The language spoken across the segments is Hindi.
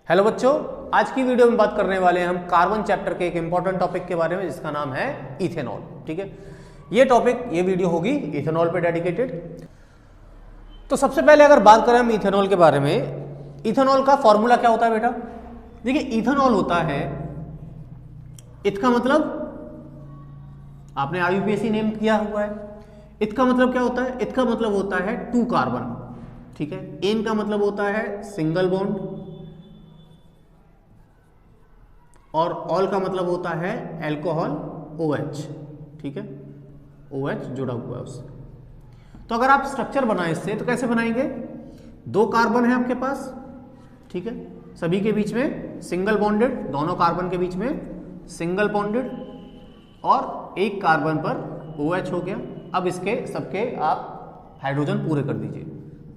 हेलो बच्चों, आज की वीडियो में बात करने वाले हैं हम कार्बन चैप्टर के एक इंपॉर्टेंट टॉपिक के बारे में जिसका नाम है इथेनॉल। ठीक है, ये वीडियो होगी इथेनॉल पे डेडिकेटेड। तो सबसे पहले अगर बात करें हम इथेनॉल के बारे में, इथेनॉल का फॉर्मूला क्या होता है बेटा? देखिए, इथेनॉल होता है, इसका मतलब आपने आईयूपीएसी नेम किया हुआ है। इसका मतलब क्या होता है? इसका मतलब होता है 2 कार्बन। ठीक है, एन का मतलब होता है सिंगल बॉन्ड और ऑल का मतलब होता है एल्कोहल OH। ठीक है, OH जुड़ा हुआ है उससे। तो अगर आप स्ट्रक्चर बनाएं इससे तो कैसे बनाएंगे? 2 कार्बन है आपके पास, ठीक है, सभी के बीच में सिंगल बॉन्डेड, दोनों कार्बन के बीच में सिंगल बॉन्डेड और एक कार्बन पर OH हो गया। अब इसके सबके आप हाइड्रोजन पूरे कर दीजिए।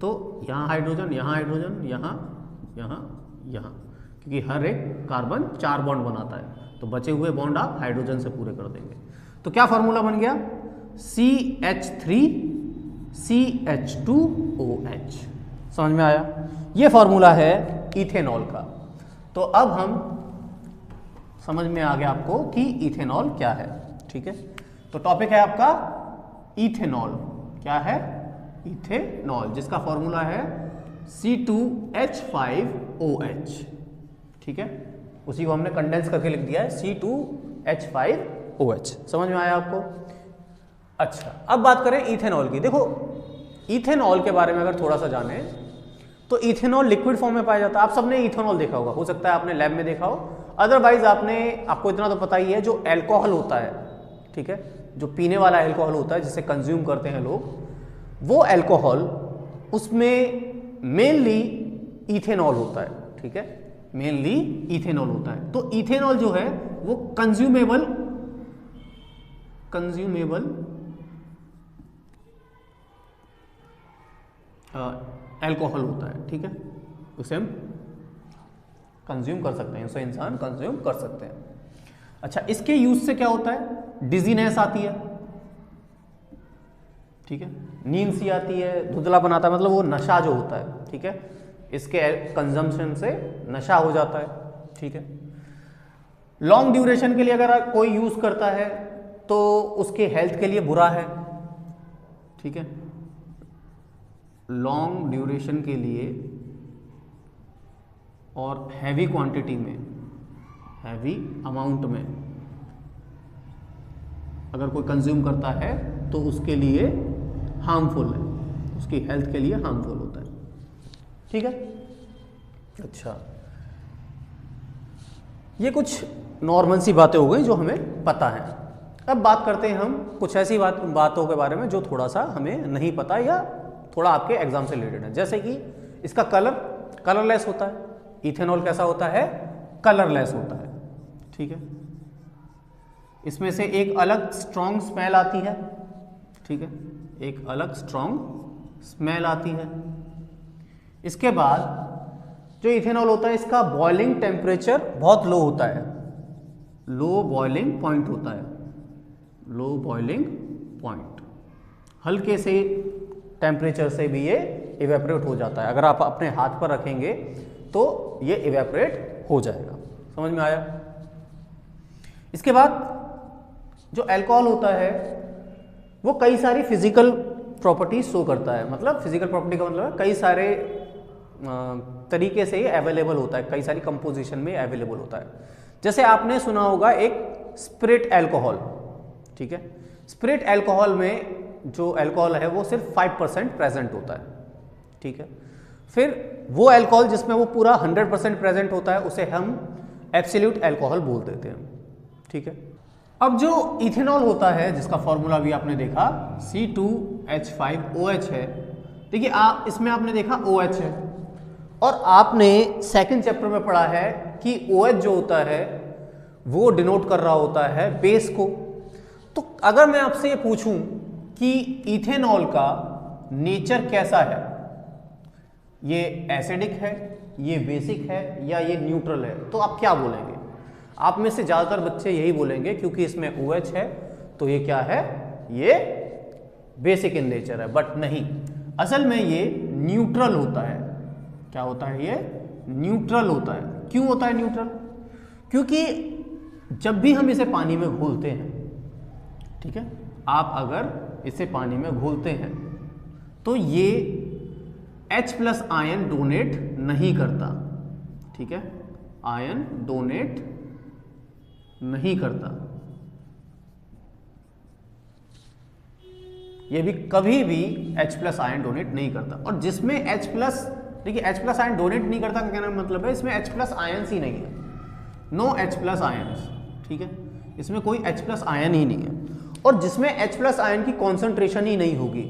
तो यहाँ हाइड्रोजन, यहाँ हाइड्रोजन, यहाँ यहाँ यहाँ, क्योंकि हर एक कार्बन 4 बॉन्ड बनाता है, तो बचे हुए बॉन्ड आप हाइड्रोजन से पूरे कर देंगे। तो क्या फॉर्मूला बन गया? CH3CH2OH। समझ में आया? ये फॉर्मूला है इथेनॉल का। तो अब हम समझ में आ गया आपको कि इथेनॉल क्या है। ठीक है, तो टॉपिक है आपका इथेनॉल। क्या है? इथेनॉल, जिसका फॉर्मूला है C2H5OH। ठीक है, उसी को हमने कंडेंस करके लिख दिया है C2H5OH। समझ में आया आपको? अच्छा, अब बात करें इथेनॉल की। देखो, इथेनॉल के बारे में अगर थोड़ा सा जाने तो इथेनॉल लिक्विड फॉर्म में पाया जाता है। आप सबने इथेनॉल देखा होगा, हो सकता है आपने लैब में देखा हो, अदरवाइज आपको इतना तो पता ही है, जो एल्कोहल होता है, ठीक है, जो पीने वाला एल्कोहल होता है जिसे कंज्यूम करते हैं लोग, वो एल्कोहल उसमें मेनली इथेनॉल होता है। ठीक है, मेनली इथेनॉल होता है। तो इथेनॉल जो है वो कंज्यूमेबल एल्कोहल होता है। ठीक है, उसे हम कंज्यूम कर सकते हैं, उसे इंसान कंज्यूम कर सकते हैं। अच्छा, इसके यूज से क्या होता है? डिजीनेस आती है, ठीक है, नींद सी आती है, धुंधला बनाता है, मतलब वो नशा जो होता है, ठीक है, इसके कंजम्पशन से नशा हो जाता है। ठीक है, लॉन्ग ड्यूरेशन के लिए अगर कोई यूज करता है तो उसके हेल्थ के लिए बुरा है। ठीक है, लॉन्ग ड्यूरेशन के लिए और हैवी क्वांटिटी में, हैवी अमाउंट में अगर कोई कंज्यूम करता है तो उसके लिए हार्मफुल है, उसकी हेल्थ के लिए हार्मफुल होता है। ठीक है, अच्छा, ये कुछ नॉर्मल सी बातें हो गई जो हमें पता है। अब बात करते हैं हम कुछ ऐसी बातों के बारे में जो थोड़ा सा हमें नहीं पता या थोड़ा आपके एग्जाम से रिलेटेड है। जैसे कि इसका कलरलेस होता है। इथेनॉल कैसा होता है? कलरलेस होता है। ठीक है, इसमें से एक अलग स्ट्रॉन्ग स्मेल आती है। ठीक है, एक अलग स्ट्रॉन्ग स्मेल आती है। इसके बाद जो इथेनॉल होता है, इसका बॉइलिंग टेम्परेचर बहुत लो होता है, लो बॉइलिंग पॉइंट होता है, लो बॉइलिंग पॉइंट, हल्के से टेम्परेचर से भी ये इवेपोरेट हो जाता है। अगर आप अपने हाथ पर रखेंगे तो ये इवेपोरेट हो जाएगा। समझ में आया? इसके बाद जो अल्कोहल होता है वो कई सारी फिजिकल प्रॉपर्टी शो करता है। मतलब फिजिकल प्रॉपर्टी का मतलब है कई सारे तरीके से ये अवेलेबल होता है, कई सारी कंपोजिशन में अवेलेबल होता है। जैसे आपने सुना होगा एक स्पिरिट अल्कोहल। ठीक है, स्पिरिट अल्कोहल में जो अल्कोहल है वो सिर्फ 5% प्रेजेंट होता है। ठीक है, फिर वो अल्कोहल जिसमें वो पूरा 100% प्रेजेंट होता है उसे हम एब्सोल्यूट अल्कोहल बोल देते हैं। ठीक है, अब जो इथेनॉल होता है जिसका फॉर्मूला भी आपने देखा C2H5OH है। देखिए, इसमें आपने देखा OH है और आपने सेकंड चैप्टर में पढ़ा है कि OH जो होता है वो डिनोट कर रहा होता है बेस को। तो अगर मैं आपसे ये पूछूं कि इथेनॉल का नेचर कैसा है, ये एसिडिक है, ये बेसिक है या ये न्यूट्रल है, तो आप क्या बोलेंगे? आप में से ज़्यादातर बच्चे यही बोलेंगे क्योंकि इसमें OH है तो ये क्या है? ये बेसिक इन नेचर है। बट नहीं, असल में ये न्यूट्रल होता है। क्या होता है? ये न्यूट्रल होता है। क्यों होता है न्यूट्रल? क्योंकि जब भी हम इसे पानी में घोलते हैं, ठीक है, आप अगर इसे पानी में घोलते हैं तो ये H+ आयन डोनेट नहीं करता, ठीक है, आयन डोनेट नहीं करता, ये भी कभी भी H+ आयन डोनेट नहीं करता। और जिसमें H+, देखिए H+ आयन डोनेट नहीं करता का कहना मतलब है इसमें H+ आयंस ही नहीं है, नो H+ आयंस, ठीक है, इसमें कोई H+ आयन ही नहीं है। और जिसमें H+ आयन की कॉन्सेंट्रेशन ही नहीं होगी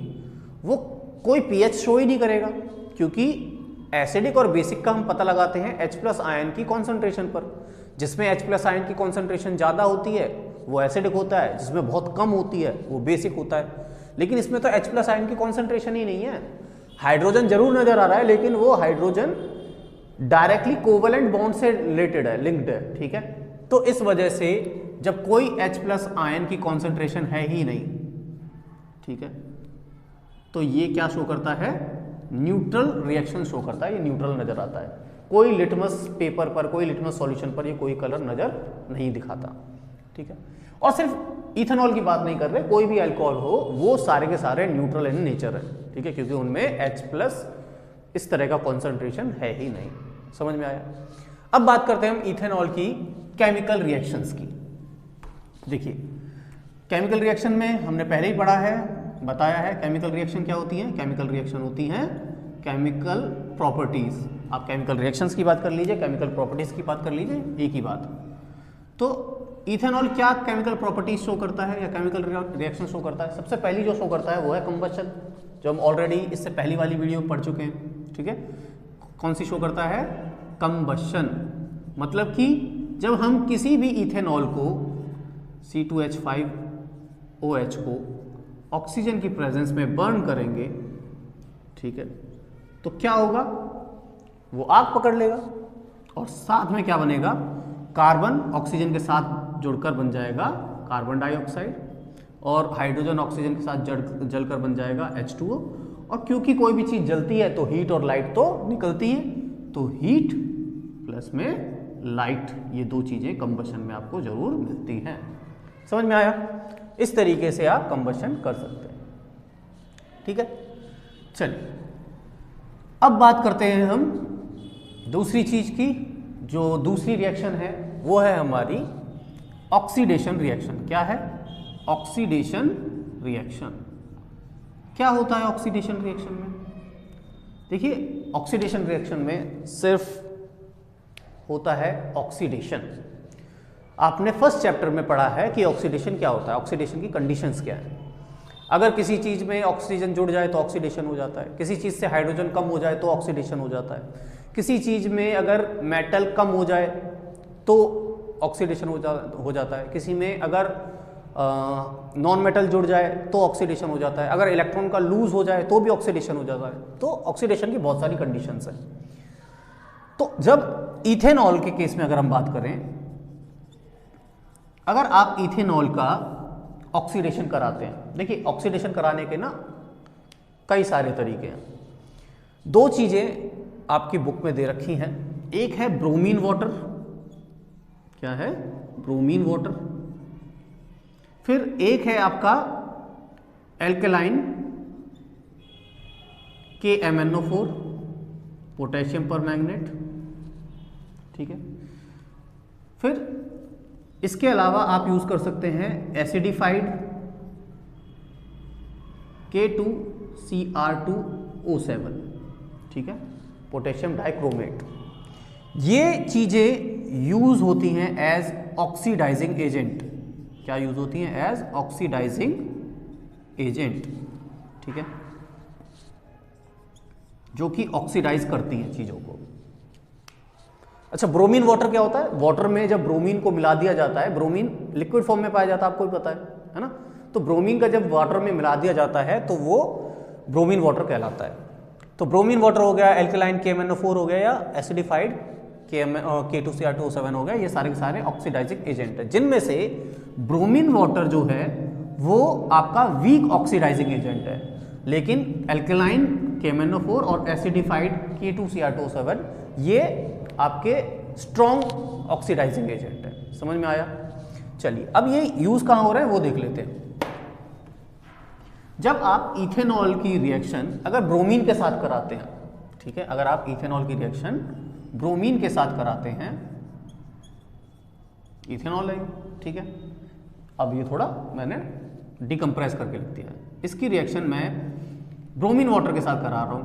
वो कोई pH शो ही नहीं करेगा, क्योंकि एसिडिक और बेसिक का हम पता लगाते हैं H+ आयन की कॉन्सेंट्रेशन पर। जिसमें H+ आयन की कॉन्सेंट्रेशन ज़्यादा होती है वो एसिडिक होता है, जिसमें बहुत कम होती है वो बेसिक होता है। लेकिन इसमें तो H+ आयन की कॉन्सेंट्रेशन ही नहीं है। हाइड्रोजन जरूर नजर आ रहा है लेकिन वो हाइड्रोजन डायरेक्टली कोवलेंट बॉन्ड से रिलेटेड है, लिंक्ड है, ठीक है। तो इस वजह से जब कोई H+ आयन की कॉन्सेंट्रेशन है ही नहीं, ठीक है, तो ये क्या शो करता है, न्यूट्रल रिएक्शन शो करता है, ये न्यूट्रल नजर आता है। कोई लिटमस पेपर पर, कोई लिटमस सॉल्यूशन पर ये कोई कलर नजर नहीं दिखाता, ठीक है। और सिर्फ इथेनॉल की बात नहीं कर रहे, कोई भी अल्कोहल हो वो सारे के सारे न्यूट्रल इन नेचर है, ठीक है, क्योंकि उनमें H+ इस तरह का कॉन्सेंट्रेशन है ही नहीं। समझ में आया? अब बात करते हैं हम इथेनॉल की केमिकल रिएक्शंस की। देखिए केमिकल रिएक्शन में हमने पहले ही पढ़ा है, बताया है केमिकल रिएक्शन क्या होती है। केमिकल रिएक्शन होती हैं केमिकल प्रॉपर्टीज। आप केमिकल रिएक्शंस की बात कर लीजिए, केमिकल प्रॉपर्टीज की बात कर लीजिए, एक ही बात। तो इथेनॉल क्या केमिकल प्रॉपर्टीज शो करता है या केमिकल रिएक्शन शो करता है? सबसे पहली जो शो करता है वो है कंबशन, जो हम ऑलरेडी इससे पहली वाली वीडियो में पढ़ चुके हैं, ठीक है। कौन सी शो करता है? कंबशन। मतलब कि जब हम किसी भी इथेनॉल को C2H5OH को ऑक्सीजन की प्रेजेंस में बर्न करेंगे, ठीक है, तो क्या होगा, वो आग पकड़ लेगा और साथ में क्या बनेगा, कार्बन ऑक्सीजन के साथ जुड़कर बन जाएगा कार्बन डाइऑक्साइड और हाइड्रोजन ऑक्सीजन के साथ जलकर बन जाएगा H2O। और क्योंकि कोई भी चीज जलती है तो हीट और लाइट तो निकलती है, तो हीट प्लस में लाइट, ये दो चीजें कंबशन में आपको जरूर मिलती हैं। समझ में आया? इस तरीके से आप कंबशन कर सकते हैं, ठीक है। चलिए अब बात करते हैं हम दूसरी चीज की। जो दूसरी रिएक्शन है वो है हमारी ऑक्सीडेशन रिएक्शन। क्या है? Oxidation reaction. क्या होता है ऑक्सीडेशन रिएक्शन में? देखिए ऑक्सीडेशन रिएक्शन में सिर्फ होता है ऑक्सीडेशन। आपने फर्स्ट चैप्टर में पढ़ा है कि ऑक्सीडेशन क्या होता है, ऑक्सीडेशन की कंडीशंस क्या है। अगर किसी चीज में ऑक्सीजन जुड़ जाए तो ऑक्सीडेशन हो जाता है, किसी चीज से हाइड्रोजन कम हो जाए तो ऑक्सीडेशन हो जाता है, किसी चीज में अगर मेटल कम हो जाए तो ऑक्सीडेशन हो जाता है, किसी में अगर नॉन मेटल जुड़ जाए तो ऑक्सीडेशन हो जाता है, अगर इलेक्ट्रॉन का लूज हो जाए तो भी ऑक्सीडेशन हो जाता है। तो ऑक्सीडेशन की बहुत सारी कंडीशंस हैं। तो जब इथेनॉल के केस में अगर हम बात करें, अगर आप इथेनॉल का ऑक्सीडेशन कराते हैं, देखिए ऑक्सीडेशन कराने के ना कई सारे तरीके हैं। दो चीजें आपकी बुक में दे रखी हैं, एक है ब्रोमीन वाटर। क्या है? Bromine water. फिर एक है आपका एल्कलाइन KMnO4, पोटेशियम परमैंगनेट, ठीक है। फिर इसके अलावा आप यूज कर सकते हैं एसिडिफाइड K2Cr2O7, ठीक है, पोटेशियम डाइक्रोमेट। ये चीजें यूज होती हैं एज ऑक्सीडाइजिंग एजेंट। क्या यूज होती हैं? एज ऑक्सीडाइजिंग एजेंट, ठीक है, जो कि ऑक्सीडाइज करती हैं चीजों को। अच्छा, ब्रोमीन वाटर क्या होता है? वाटर में जब ब्रोमीन को मिला दिया जाता है, ब्रोमीन लिक्विड फॉर्म में पाया जाता है, आपको भी पता है ना। तो ब्रोमीन का जब वाटर में मिला दिया जाता है तो वो ब्रोमीन वाटर कहलाता है। तो ब्रोमीन वाटर हो गया, एल्कलाइन KMnO4 हो गया, या एसिडिफाइड K2Cr2O7 हो गया, ये सारे के सारे ऑक्सीडाइजिंग एजेंट है, जिनमें से ब्रोमीन वाटर जो है वो आपका वीक ऑक्सीडाइजिंग एजेंट है, लेकिन एल्कलाइन KMnO4 और एसिडिफाइड K2Cr2O7 ये आपके स्ट्रॉन्ग ऑक्सीडाइजिंग एजेंट है। समझ में आया? चलिए अब ये यूज कहाँ हो रहा है वो देख लेते हैं। जब आप इथेनॉल की रिएक्शन अगर ब्रोमीन के साथ कराते हैं, ठीक है, अगर आप इथेनॉल की रिएक्शन ब्रोमीन के साथ कराते हैं, इथेनॉल है, ठीक है, अब ये थोड़ा मैंने डिकम्प्रेस करके लिख दिया है। इसकी रिएक्शन मैं ब्रोमीन वाटर के साथ करा रहा हूं,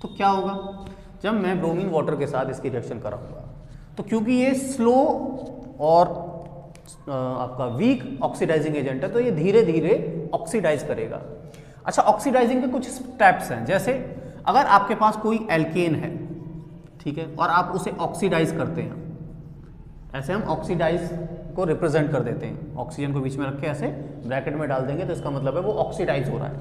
तो क्या होगा जब मैं ब्रोमीन वाटर के साथ इसकी रिएक्शन कराऊंगा, तो क्योंकि ये स्लो और आपका वीक ऑक्सीडाइजिंग एजेंट है, तो ये धीरे धीरे ऑक्सीडाइज करेगा। अच्छा, ऑक्सीडाइजिंग के कुछ स्टेप्स हैं, जैसे अगर आपके पास कोई एल्केन है, ठीक है, और आप उसे ऑक्सीडाइज करते हैं, ऐसे हम ऑक्सीडाइज को रिप्रेजेंट कर देते हैं, ऑक्सीजन को बीच में रख के ऐसे ब्रैकेट में डाल देंगे तो इसका मतलब है वो ऑक्सीडाइज हो रहा है।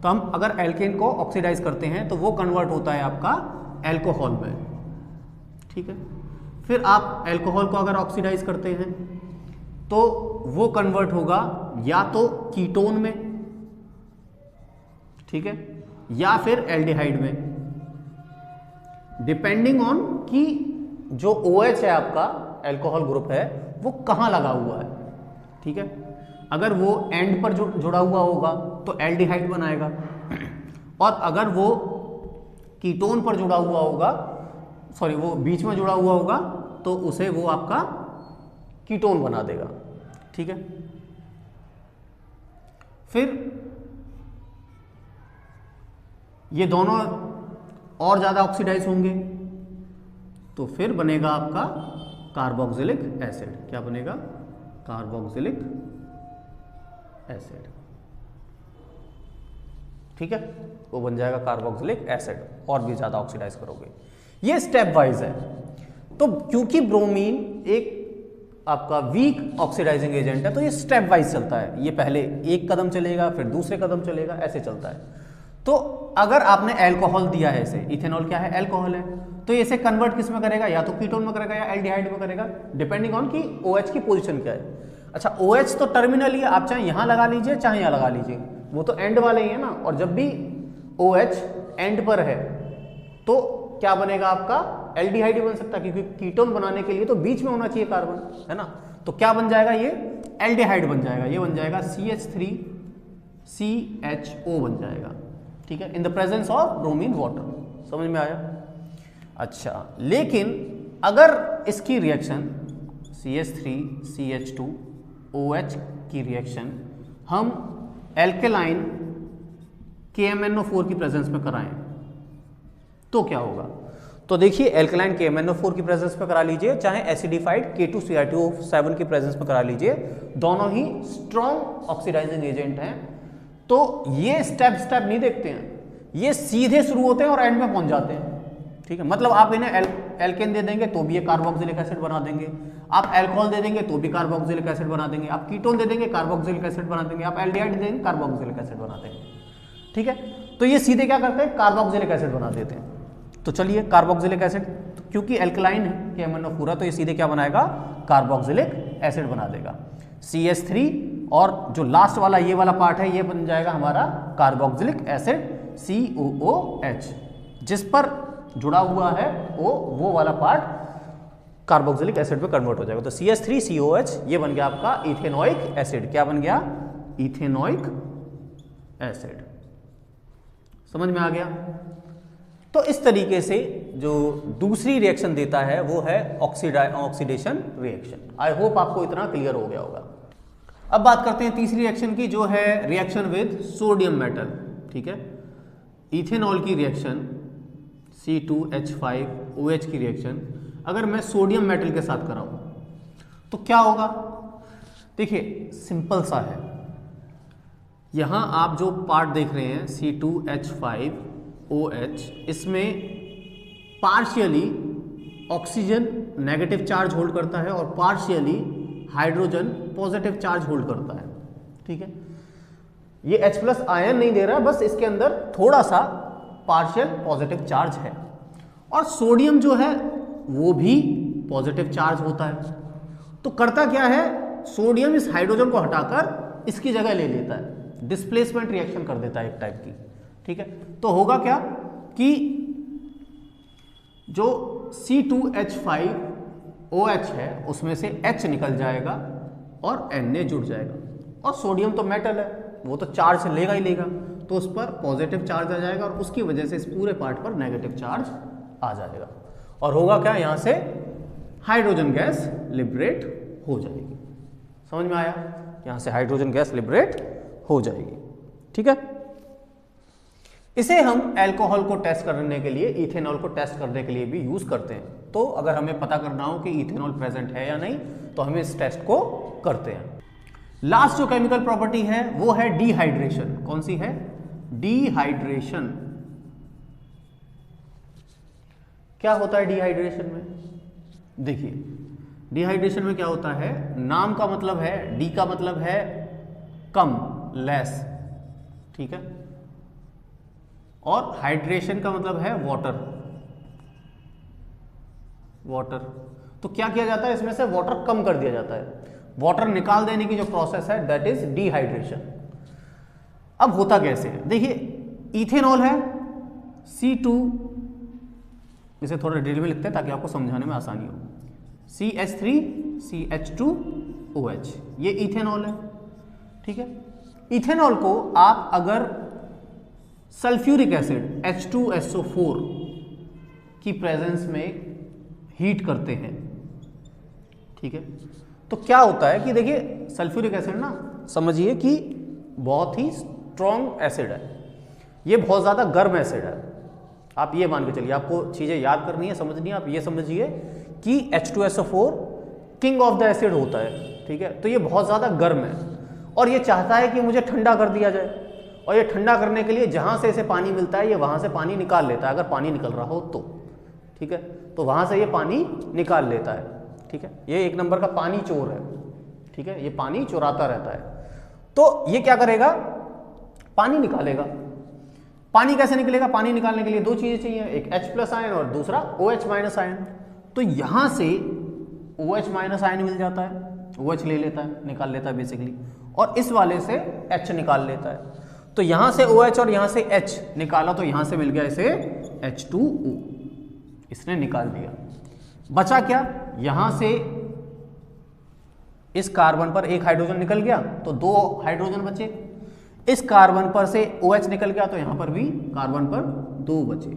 तो हम अगर एल्केन को ऑक्सीडाइज करते हैं तो वो कन्वर्ट होता है आपका एल्कोहल में, ठीक है। फिर आप एल्कोहल को अगर ऑक्सीडाइज करते हैं तो वो कन्वर्ट होगा या तो कीटोन में, ठीक है, या फिर एल्डिहाइड में, डिपेंडिंग ऑन कि जो OH है आपका एल्कोहल ग्रुप है वो कहाँ लगा हुआ है, ठीक है। अगर वो एंड पर जुड़ा हुआ होगा तो एल्डिहाइड बनाएगा, और अगर वो कीटोन पर जुड़ा हुआ होगा, सॉरी वो बीच में जुड़ा हुआ होगा तो उसे वो आपका कीटोन बना देगा, ठीक है। फिर ये दोनों और ज्यादा ऑक्सीडाइज होंगे तो फिर बनेगा आपका कार्बोक्सिलिक एसिड। क्या बनेगा? कार्बोक्सिलिक एसिड, ठीक है, वो बन जाएगा कार्बोक्सिलिक एसिड। और भी ज्यादा ऑक्सीडाइज करोगे, ये स्टेप वाइज है। तो क्योंकि ब्रोमीन एक आपका वीक ऑक्सीडाइजिंग एजेंट है तो ये स्टेप वाइज चलता है, ये पहले एक कदम चलेगा फिर दूसरे कदम चलेगा, ऐसे चलता है। तो अगर आपने एल्कोहल दिया है, इसे इथेनॉल क्या है? एल्कोहल है, तो इसे कन्वर्ट किस में करेगा? या तो कीटोन में करेगा या एल्डिहाइड में करेगा, डिपेंडिंग ऑन कि OH की पोजीशन क्या है। अच्छा, OH तो टर्मिनल ही है, आप चाहे यहां लगा लीजिए चाहे यहां लगा लीजिए, वो तो एंड वाले ही है ना। और जब भी OH एंड पर है तो क्या बनेगा आपका? एल्डिहाइड बन सकता है, क्योंकि कीटोन बनाने के लिए तो बीच में होना चाहिए कार्बन, है ना। तो क्या बन जाएगा? ये एल्डिहाइड बन जाएगा, ये बन जाएगा CH3CHO बन जाएगा, ठीक है, in the presence of bromine water. समझ में आया? अच्छा, लेकिन अगर इसकी रिएक्शन CH3CH2OH की रिएक्शन हम एल्केलाइन KMnO4 की प्रेजेंस में कराएं तो क्या होगा? तो देखिए, एल्केलाइन KMnO4 की प्रेजेंस में करा लीजिए, चाहे एसिडिफाइड K2Cr2O7 की प्रेजेंस में करा लीजिए, दोनों ही स्ट्रॉन्ग ऑक्सीडाइजिंग एजेंट हैं। तो ये स्टेप नहीं देखते हैं, ये सीधे शुरू होते हैं और एंड में पहुंच जाते हैं, ठीक है। मतलब आप इन्हें एल्केन दे देंगे तो भी ये कार्बोक्सिलिक एसिड बना देंगे, आप एल्कोहल दे देंगे तो भी कार्बोक्सिलिक एसिड बना देंगे, आप कीटोन दे देंगे कार्बोक्सिलिक एसिड बना देंगे, आप एल्डिहाइड दे देंगे कार्बोक्सिलिक एसिड बना देंगे, ठीक है। तो ये सीधे क्या करते हैं? कार्बोक्सिलिक एसिड बना देते हैं। तो चलिए, कार्बोक्सिलिक एसिड, तो क्योंकि एल्कलाइन है KMnO4 तो ये सीधे क्या बनाएगा? कार्बोक्सिलिक एसिड बना देगा। CH3 और जो लास्ट वाला ये वाला पार्ट है ये बन जाएगा हमारा कार्बोक्सिलिक एसिड COOH, जिस पर जुड़ा हुआ है वो वाला पार्ट कार्बोक्सिलिक एसिड पे कन्वर्ट हो जाएगा। तो CH3COH ये बन गया आपका इथेनोइक एसिड। क्या बन गया? Ethanoic acid. समझ में आ गया? तो इस तरीके से जो दूसरी रिएक्शन देता है वो है ऑक्सीडेशन रिएक्शन। आई होप आपको इतना क्लियर हो गया होगा। अब बात करते हैं तीसरी रिएक्शन की, जो है रिएक्शन विद सोडियम मेटल, ठीक है। इथेनॉल की रिएक्शन C2H5OH की रिएक्शन अगर मैं सोडियम मेटल के साथ कराऊं तो क्या होगा? देखिए, सिंपल सा है। यहां आप जो पार्ट देख रहे हैं C2H5OH, इसमें partially oxygen negative charge hold करता है और partially hydrogen positive charge hold करता है, ठीक है। ये H+ आयन नहीं दे रहा, बस इसके अंदर थोड़ा सा पार्शियल पॉजिटिव चार्ज है। और सोडियम जो है वो भी पॉजिटिव चार्ज होता है। तो करता क्या है? सोडियम इस हाइड्रोजन को हटाकर इसकी जगह ले लेता है, डिस्प्लेसमेंट रिएक्शन कर देता है एक टाइप की, ठीक है। तो होगा क्या कि जो C2H5OH है उसमें से H निकल जाएगा और Na जुड़ जाएगा, और सोडियम तो मेटल है, वो तो चार्ज लेगा ही लेगा, तो उस पर पॉजिटिव चार्ज आ जाएगा और उसकी वजह से इस पूरे पार्ट पर नेगेटिव चार्ज आ जाएगा, और होगा क्या, यहाँ से हाइड्रोजन गैस लिबरेट हो जाएगी। समझ में आया? यहाँ से हाइड्रोजन गैस लिबरेट हो जाएगी। ठीक है, इसे हम अल्कोहल को टेस्ट करने के लिए, इथेनॉल को टेस्ट करने के लिए भी यूज करते हैं। तो अगर हमें पता करना हो कि इथेनॉल प्रेजेंट है या नहीं, तो हम इस टेस्ट को करते हैं। लास्ट जो केमिकल प्रॉपर्टी है वो है डिहाइड्रेशन। कौन सी है? डिहाइड्रेशन। क्या होता है डिहाइड्रेशन में? देखिए, डिहाइड्रेशन में क्या होता है, नाम का मतलब है, डी का मतलब है कम, लेस, ठीक है, और हाइड्रेशन का मतलब है वाटर। वाटर, तो क्या किया जाता है, इसमें से वाटर कम कर दिया जाता है, वाटर निकाल देने की जो प्रोसेस है दैट इज डिहाइड्रेशन। अब होता कैसे है, देखिए इथेनॉल है C2, इसे थोड़ा डिटेल में लिखते हैं ताकि आपको समझाने में आसानी हो, CH3CH2OH, ये इथेनॉल है। ठीक है, इथेनॉल को आप अगर सल्फ्यूरिक एसिड H2SO4 की प्रेजेंस में हीट करते हैं, ठीक है, तो क्या होता है कि देखिए सल्फ्यूरिक एसिड ना, समझिए कि बहुत ही स्ट्रॉन्ग एसिड है, ये बहुत ज़्यादा गर्म एसिड है। आप ये मान के चलिए, आपको चीज़ें याद करनी है, समझनी है, आप ये समझिए कि H2SO4 king of the acid होता है, ठीक है, तो ये बहुत ज़्यादा गर्म है और ये चाहता है कि मुझे ठंडा कर दिया जाए, और ये ठंडा करने के लिए जहाँ से इसे पानी मिलता है ये वहाँ से पानी निकाल लेता है, अगर पानी निकल रहा हो तो, ठीक है, तो वहाँ से ये पानी निकाल लेता है। ठीक है, ये एक नंबर का पानी चोर है। ठीक है, ये पानी चुराता रहता है, तो ये क्या करेगा, पानी निकालेगा। पानी कैसे निकलेगा? पानी निकालने के लिए दो चीज़ें चाहिए, एक H+ आयन और दूसरा OH- आयन। तो यहाँ से OH- आयन मिल जाता है, OH ले लेता है, निकाल लेता है बेसिकली, और इस वाले से H निकाल लेता है। तो यहाँ से OH और यहाँ से H निकाला, तो यहाँ से मिल गया इसे H2O, इसने निकाल दिया। बचा क्या, यहाँ से इस कार्बन पर एक हाइड्रोजन निकल गया तो दो हाइड्रोजन बचे, इस कार्बन पर से OH निकल गया तो यहाँ पर भी कार्बन पर दो बचे,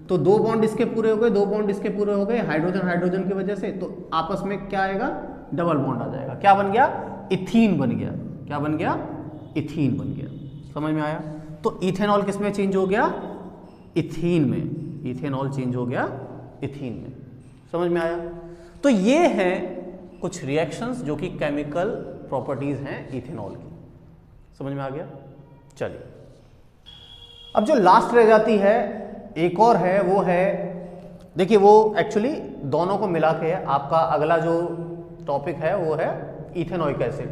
तो दो बॉन्ड इसके पूरे हो गए, दो बॉन्ड इसके पूरे हो गए हाइड्रोजन हाइड्रोजन की वजह से, तो आपस में क्या आएगा, डबल बॉन्ड आ जाएगा। क्या बन गया? इथीन बन गया। क्या बन गया? इथीन बन गया। समझ में आया? तो इथेनॉल किस में चेंज हो गया? इथीन में। इथेनॉल चेंज हो गया इथीन में। समझ में आया? तो ये हैं कुछ रिएक्शंस जो कि केमिकल प्रॉपर्टीज हैं इथेनॉल की। समझ में आ गया? चलिए, अब जो लास्ट रह जाती है एक और है, वो है, देखिए वो एक्चुअली दोनों को मिला के है, आपका अगला जो टॉपिक है वो है इथेनोइक एसिड।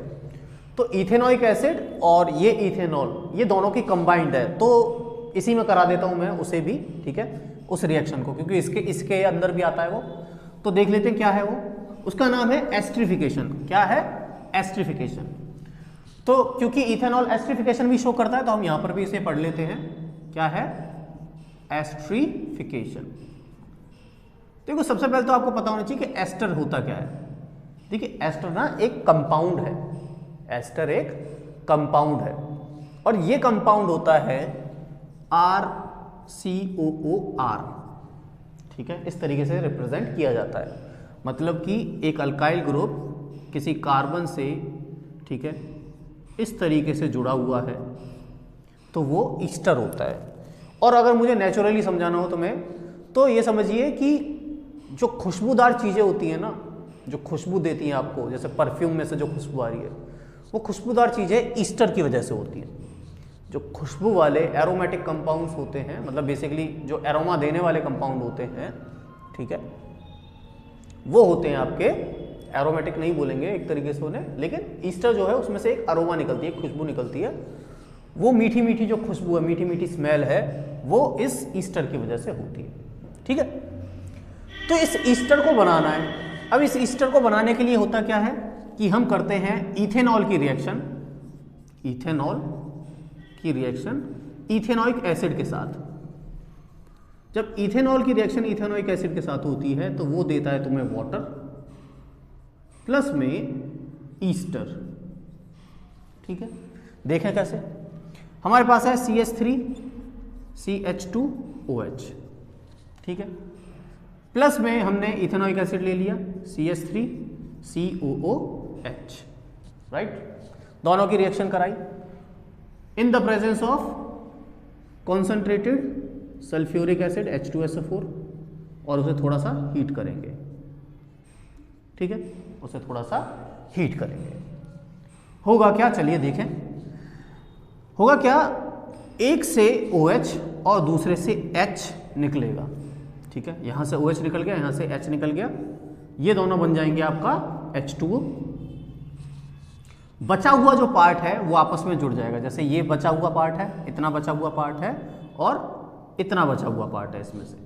तो इथेनोइक एसिड और ये इथेनॉल, ये दोनों की कंबाइंड है, तो इसी में करा देता हूं मैं उसे भी, ठीक है, उस रिएक्शन को, क्योंकि इसके अंदर भी आता है वो। तो देख लेते हैं क्या है वो, उसका नाम है एस्ट्रिफिकेशन। क्या है? एस्ट्रिफिकेशन। तो क्योंकि इथेनॉल एस्ट्रिफिकेशन भी शो करता है तो हम यहां पर भी इसे पढ़ लेते हैं। क्या है? एस्ट्रिफिकेशन। देखो सबसे पहले तो आपको पता होना चाहिए कि एस्टर होता क्या है। देखिए एस्टर ना एक कंपाउंड है, एस्टर एक कंपाउंड है, और ये कंपाउंड होता है RCOOR, ठीक है, इस तरीके से रिप्रेजेंट किया जाता है। मतलब कि एक अल्काइल ग्रुप किसी कार्बन से, ठीक है, इस तरीके से जुड़ा हुआ है तो वो ईस्टर होता है। और अगर मुझे नेचुरली समझाना हो तो ये समझिए कि जो खुशबूदार चीज़ें होती हैं ना, जो खुशबू देती हैं आपको, जैसे परफ्यूम में से जो खुशबू आ रही है, वो खुशबूदार चीज़ें ईस्टर की वजह से होती हैं। जो खुशबू वाले एरोमेटिक कंपाउंड्स होते हैं, मतलब बेसिकली जो एरोमा देने वाले कंपाउंड होते हैं, ठीक है, वो होते हैं आपके, एरोमेटिक नहीं बोलेंगे एक तरीके से उन्हें, लेकिन ईस्टर जो है उसमें से एक अरोमा निकलती है, खुशबू निकलती है, वो मीठी मीठी जो खुशबू है, मीठी मीठी स्मेल है, वो इस ईस्टर की वजह से होती है। ठीक है, तो इस ईस्टर को बनाना है। अब इस ईस्टर को बनाने के लिए होता क्या है कि हम करते हैं इथेनॉल की रिएक्शन, इथेनॉल की रिएक्शन इथेनोइक एसिड के साथ। जब इथेनॉल की रिएक्शन इथेनोइक एसिड के साथ होती है तो वो देता है तुम्हें वाटर प्लस में ईस्टर। ठीक है, देखें कैसे। हमारे पास है CH3CH2OH, ठीक है, प्लस में हमने इथेनोइक एसिड ले लिया CH3COOH, राइट। दोनों की रिएक्शन कराई in the presence of concentrated sulphuric acid H2SO4 और उसे थोड़ा सा हीट करेंगे। ठीक है, उसे थोड़ा सा हीट करेंगे। होगा क्या, चलिए देखें। होगा क्या, एक से OH और दूसरे से H निकलेगा। ठीक है, यहां से OH निकल गया, यहां से H निकल गया, ये दोनों बन जाएंगे आपका H2O। बचा हुआ जो पार्ट है वो आपस में जुड़ जाएगा। जैसे ये बचा हुआ पार्ट है, इतना बचा हुआ पार्ट है और इतना बचा हुआ पार्ट है इसमें से।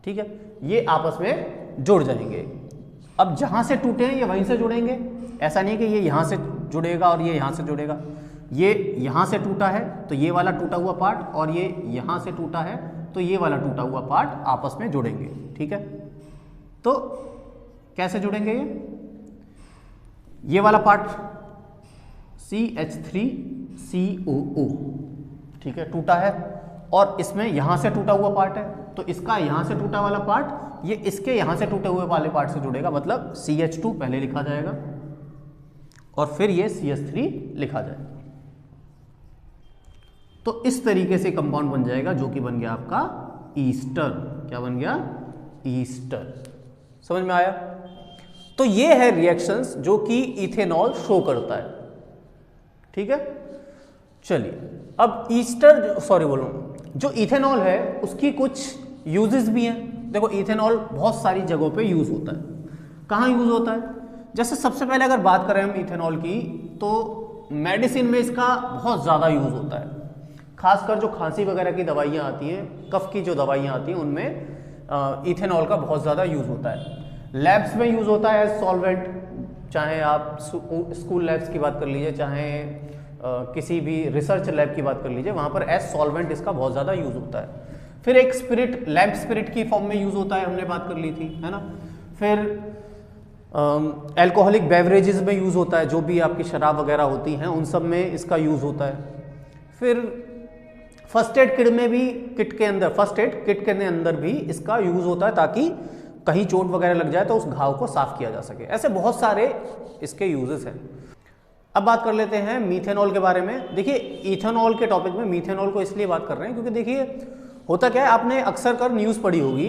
ठीक है, ये आपस में जुड़ जाएंगे। अब जहां से टूटे हैं ये वहीं से जुड़ेंगे। ऐसा नहीं कि ये यहां से जुड़ेगा और ये यहां से जुड़ेगा। ये यहां से टूटा है तो ये वाला टूटा हुआ पार्ट, और ये यहां से टूटा है तो ये वाला टूटा हुआ पार्ट आपस में जुड़ेंगे। ठीक है, तो कैसे जुड़ेंगे ये वाला पार्ट CH3COO, ठीक है, टूटा है, और इसमें यहां से टूटा हुआ पार्ट है तो इसका यहां से टूटा वाला पार्ट ये इसके यहां से टूटे हुए वाले पार्ट से जुड़ेगा। मतलब CH2 पहले लिखा जाएगा और फिर ये CH3 लिखा जाएगा। तो इस तरीके से कंपाउंड बन जाएगा जो कि बन गया आपका ईस्टर। क्या बन गया, ईस्टर। समझ में आया। तो ये है रिएक्शंस जो कि इथेनॉल शो करता है। ठीक है, चलिए अब ईस्टर जो इथेनॉल है उसकी कुछ यूजेस भी हैं। देखो इथेनॉल बहुत सारी जगहों पे यूज होता है। कहाँ यूज होता है, जैसे सबसे पहले अगर बात करें हम इथेनॉल की तो मेडिसिन में इसका बहुत ज़्यादा यूज होता है। खासकर जो खांसी वगैरह की दवाइयाँ आती हैं, कफ की जो दवाइयाँ आती हैं, उनमें इथेनॉल का बहुत ज़्यादा यूज होता है। लैब्स में यूज होता है एज सॉल्वेंट, चाहे आप स्कूल लैब्स की बात कर लीजिए, चाहे किसी भी रिसर्च लैब की बात कर लीजिए, वहाँ पर एज सॉल्वेंट इसका बहुत ज़्यादा यूज होता है। फिर एक स्पिरिट, लैब स्पिरिट की फॉर्म में यूज होता है, हमने बात कर ली थी, है ना। फिर अल्कोहलिक बेवरेजेस में यूज होता है, जो भी आपकी शराब वगैरह होती हैं उन सब में इसका यूज होता है। फिर फर्स्ट एड किट में भी, फर्स्ट एड किट के अंदर भी इसका यूज होता है ताकि कहीं चोट वगैरह लग जाए तो उस घाव को साफ किया जा सके। ऐसे बहुत सारे इसके यूजेस हैं। अब बात कर लेते हैं मीथेनॉल के बारे में। देखिए इथेनॉल के टॉपिक में मीथेनॉल को इसलिए बात कर रहे हैं क्योंकि देखिए होता क्या है, आपने अक्सर कर न्यूज़ पढ़ी होगी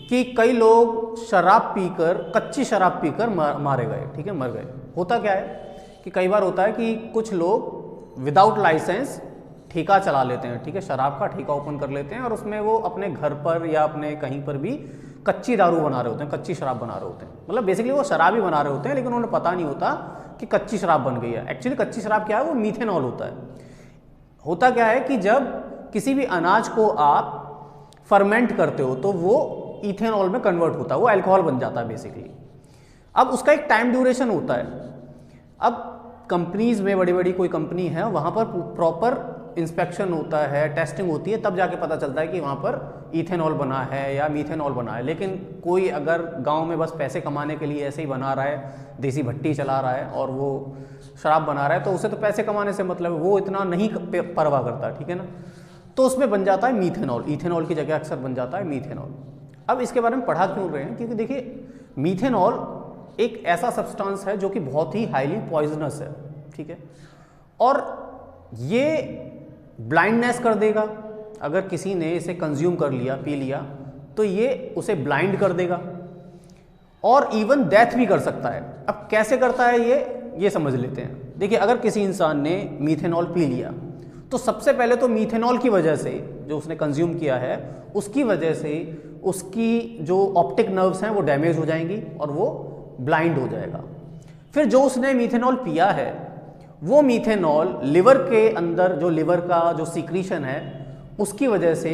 कि कई लोग शराब पीकर, कच्ची शराब पीकर मारे गए। ठीक है, मर गए। होता क्या है कि कई बार होता है कि कुछ लोग विदाउट लाइसेंस ठेका चला लेते हैं। ठीक है, शराब का ठेका ओपन कर लेते हैं और उसमें वो अपने घर पर या अपने कहीं पर भी कच्ची दारू बना रहे होते हैं, कच्ची शराब बना रहे होते हैं। मतलब बेसिकली वो शराब ही बना रहे होते हैं, लेकिन उन्हें पता नहीं होता कि कच्ची शराब बन गई है। एक्चुअली कच्ची शराब क्या है, वो मीथेनॉल होता है। होता क्या है कि जब किसी भी अनाज को आप फर्मेंट करते हो तो वो इथेनॉल में कन्वर्ट होता है, वो अल्कोहल बन जाता है बेसिकली। अब उसका एक टाइम ड्यूरेशन होता है। अब कंपनीज में, बड़ी बड़ी कोई कंपनी है, वहाँ पर प्रॉपर इंस्पेक्शन होता है, टेस्टिंग होती है, तब जाके पता चलता है कि वहाँ पर इथेनॉल बना है या मीथेनॉल बना है। लेकिन कोई अगर गांव में बस पैसे कमाने के लिए ऐसे ही बना रहा है, देसी भट्टी चला रहा है और वो शराब बना रहा है, तो उसे तो पैसे कमाने से मतलब है, वो इतना नहीं परवाह करता। ठीक है ना, तो उसमें बन जाता है मीथेनॉल। इथेनॉल की जगह अक्सर बन जाता है मीथेनॉल। अब इसके बारे में पढ़ा क्यों रहे हैं, क्योंकि देखिए मीथेनॉल एक ऐसा सब्सटेंस है जो कि बहुत ही हाईली पॉइजनस है। ठीक है, और ये ब्लाइंडनेस कर देगा। अगर किसी ने इसे कंज्यूम कर लिया, पी लिया, तो ये उसे ब्लाइंड कर देगा और इवन डेथ भी कर सकता है। अब कैसे करता है ये समझ लेते हैं। देखिए अगर किसी इंसान ने मीथेनॉल पी लिया तो सबसे पहले तो मीथेनॉल की वजह से, जो उसने कंज्यूम किया है उसकी वजह से उसकी जो ऑप्टिक नर्व्स हैं वो डैमेज हो जाएंगी और वो ब्लाइंड हो जाएगा। फिर जो उसने मीथेनॉल पिया है वो मीथेनॉल लिवर के अंदर, जो लिवर का जो सीक्रीशन है उसकी वजह से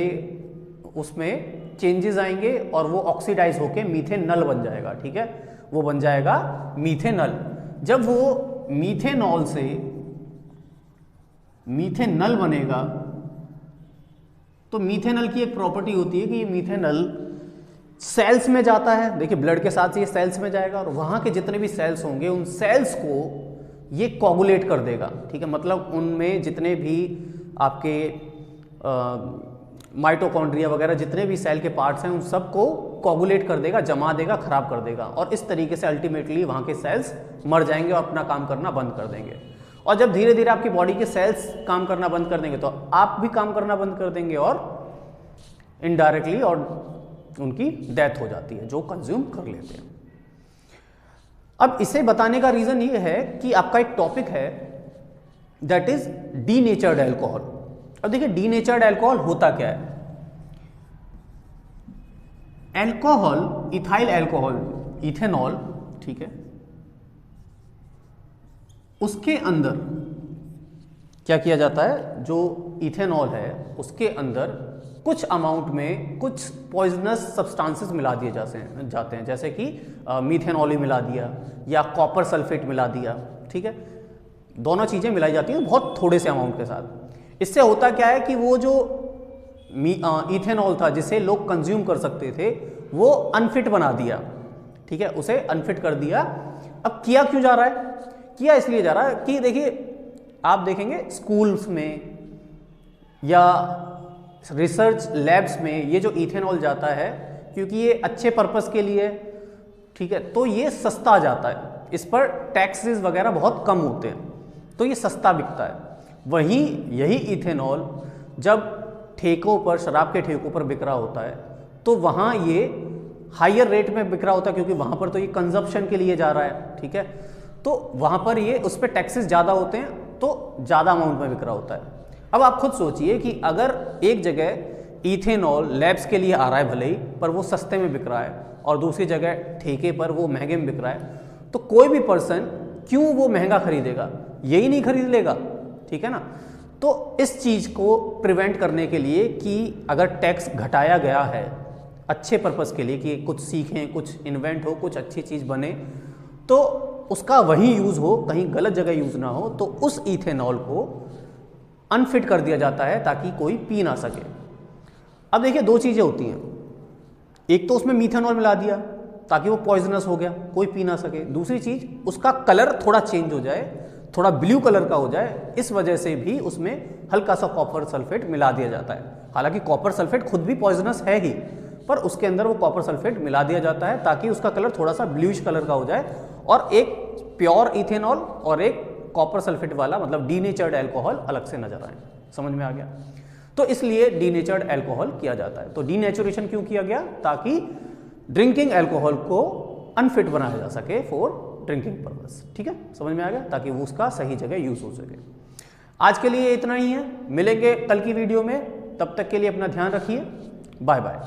उसमें चेंजेस आएंगे और वो ऑक्सीडाइज होके मीथेनल बन जाएगा। ठीक है, वो बन जाएगा मीथेनल। जब वो मीथेनॉल से मीथेनल बनेगा तो मीथेनॉल की एक प्रॉपर्टी होती है कि ये मीथेनॉल सेल्स में जाता है। देखिए ब्लड के साथ ये सेल्स में जाएगा और वहाँ के जितने भी सेल्स होंगे उन सेल्स को ये कोगुलेट कर देगा, ठीक है। मतलब उनमें जितने भी आपके माइटोकॉन्ड्रिया वगैरह जितने भी सेल के पार्ट्स हैं उन सबको कोगुलेट कर देगा, जमा देगा, खराब कर देगा और इस तरीके से अल्टीमेटली वहाँ के सेल्स मर जाएंगे और अपना काम करना बंद कर देंगे। और जब धीरे धीरे आपकी बॉडी के सेल्स काम करना बंद कर देंगे तो आप भी काम करना बंद कर देंगे और इनडायरेक्टली और उनकी डेथ हो जाती है जो कंज्यूम कर लेते हैं। अब इसे बताने का रीजन ये है कि आपका एक टॉपिक है दैट इज डीनेचर्ड अल्कोहल। अब देखिए डीनेचर्ड अल्कोहल होता क्या है। अल्कोहल, इथाइल अल्कोहल, इथेनॉल, ठीक है, उसके अंदर क्या किया जाता है, जो इथेनॉल है उसके अंदर कुछ अमाउंट में कुछ पॉइजनस सब्सटेंसेस मिला दिए जाते हैं, जैसे कि मीथेनॉल मिला दिया या कॉपर सल्फेट मिला दिया, ठीक है। दोनों चीज़ें मिलाई जाती हैं बहुत थोड़े से अमाउंट के साथ। इससे होता क्या है कि वो जो इथेनॉल था जिसे लोग कंज्यूम कर सकते थे वो अनफिट बना दिया, ठीक है, उसे अनफिट कर दिया। अब किया क्यों जा रहा है? किया इसलिए जा रहा है कि देखिए आप देखेंगे स्कूल्स में या रिसर्च लैब्स में ये जो इथेनॉल जाता है क्योंकि ये अच्छे पर्पस के लिए, ठीक है, तो ये सस्ता आ जाता है, इस पर टैक्सेस वगैरह बहुत कम होते हैं तो ये सस्ता बिकता है। वहीं यही इथेनॉल जब ठेकों पर, शराब के ठेकों पर बिक रहा होता है तो वहाँ ये हायर रेट में बिक रहा होता है क्योंकि वहाँ पर तो ये कंजप्शन के लिए जा रहा है, ठीक है, तो वहाँ पर ये उस पर टैक्सेस ज़्यादा होते हैं तो ज़्यादा अमाउंट में बिक रहा होता है। अब आप खुद सोचिए कि अगर एक जगह इथेनॉल लैब्स के लिए आ रहा है भले ही, पर वो सस्ते में बिक रहा है और दूसरी जगह ठेके पर वो महंगे में बिक रहा है, तो कोई भी पर्सन क्यों वो महंगा खरीदेगा? यही नहीं खरीद लेगा, ठीक है ना। तो इस चीज़ को प्रिवेंट करने के लिए कि अगर टैक्स घटाया गया है अच्छे पर्पस के लिए कि कुछ सीखें, कुछ इन्वेंट हो, कुछ अच्छी चीज़ बने, तो उसका वही यूज़ हो, कहीं गलत जगह यूज़ ना हो, तो उस इथेनॉल को अनफिट कर दिया जाता है ताकि कोई पी ना सके। अब देखिए दो चीज़ें होती हैं, एक तो उसमें मीथेनॉल मिला दिया ताकि वो पॉइजनस हो गया, कोई पी ना सके। दूसरी चीज़ उसका कलर थोड़ा चेंज हो जाए, थोड़ा ब्लू कलर का हो जाए, इस वजह से भी उसमें हल्का सा कॉपर सल्फेट मिला दिया जाता है। हालांकि कॉपर सल्फेट खुद भी पॉइजनस है ही, पर उसके अंदर वो कॉपर सल्फेट मिला दिया जाता है ताकि उसका कलर थोड़ा सा ब्लूइश कलर का हो जाए और एक प्योर इथेनॉल और एक कॉपर सल्फेट वाला मतलब डीनेचर्ड अल्कोहल अलग से नजर आए। समझ में आ गया? तो इसलिए डीनेचर्ड अल्कोहल किया जाता है। तो डीनेचुरेशन क्यों किया गया? ताकि ड्रिंकिंग अल्कोहल को अनफिट बनाया जा सके फॉर ड्रिंकिंग पर्पस, ठीक है, समझ में आ गया, ताकि वो उसका सही जगह यूज हो सके। आज के लिए इतना ही है, मिलेंगे कल की वीडियो में, तब तक के लिए अपना ध्यान रखिए, बाय बाय।